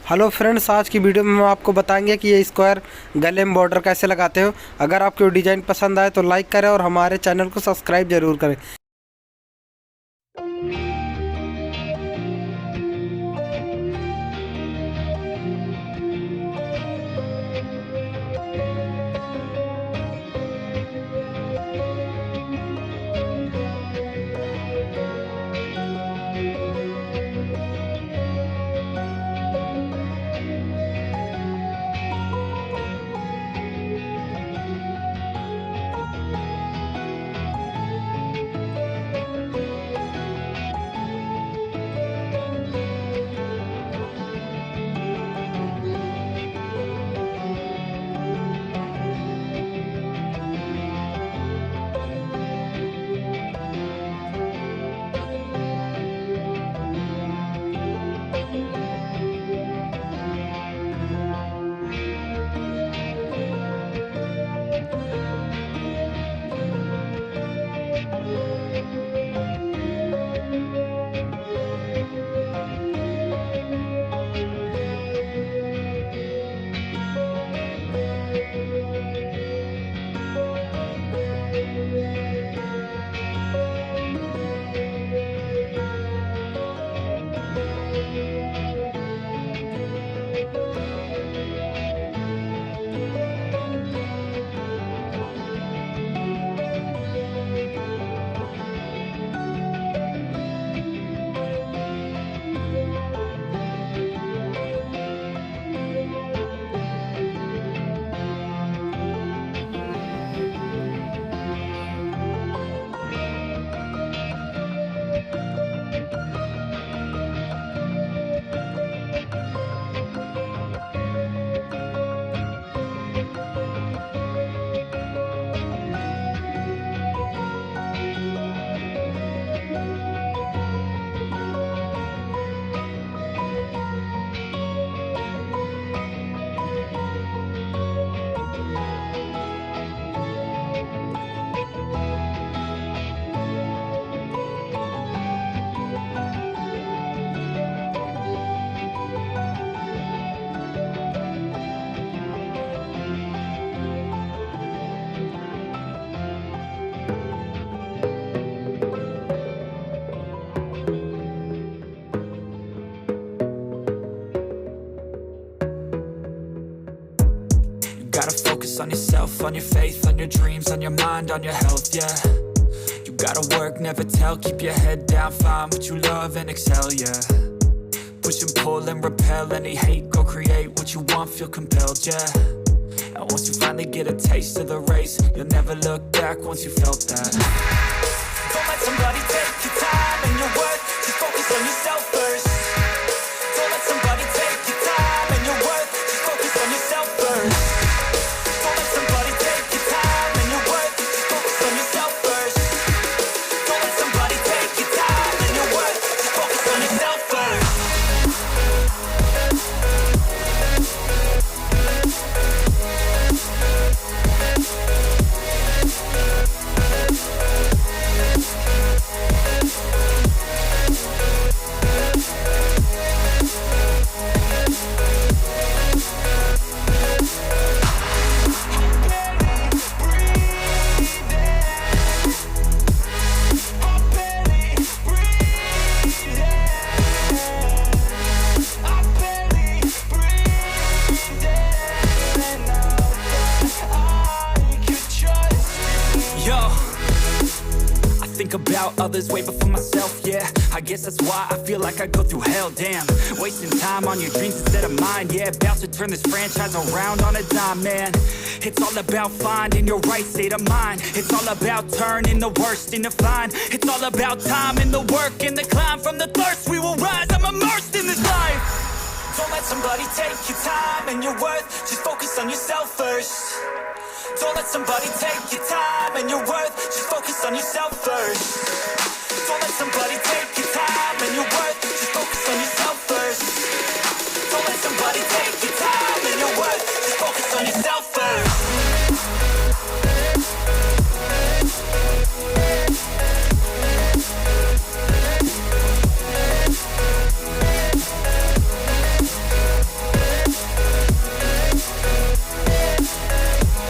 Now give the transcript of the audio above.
Hello friends, आज की video में हम आपको बताएंगे कि ये स्क्वायर गले में बॉर्डर कैसे लगाते हो। अगर आपको डिज़ाइन पसंद आए तो लाइक करें और हमारे चैनल को सब्सक्राइब जरूर करें। Gotta focus on yourself, on your faith, on your dreams, on your mind, on your health, yeah. You gotta work, never tell, keep your head down, find what you love and excel, yeah. Push and pull and repel any hate, go create what you want, feel compelled, yeah. And once you finally get a taste of the race, you'll never look back once you felt that. Don't let somebody take your time and your worth, just focus on yourself first. Don't let somebody take your time and your worth, just focus on yourself first. Don't let somebody take your time and your worth, just focus on yourself first. Don't let somebody take your time and your worth, just focus on yourself first. About others way before myself, yeah. I guess that's why I feel like I go through hell, damn. Wasting time on your dreams instead of mine, yeah. About to turn this franchise around on a dime, man. It's all about finding your right state of mind. It's all about turning the worst into fine. It's all about time and the work and the climb. From the thirst we will rise, I'm immersed in this life. Don't let somebody take your time and your worth, just focus on yourself first. Don't let somebody take your time and your worth, just focus on yourself first. Don't let somebody take your time and your worth, just focus on yourself first. Don't let somebody take your time and your worth, just focus on yourself first.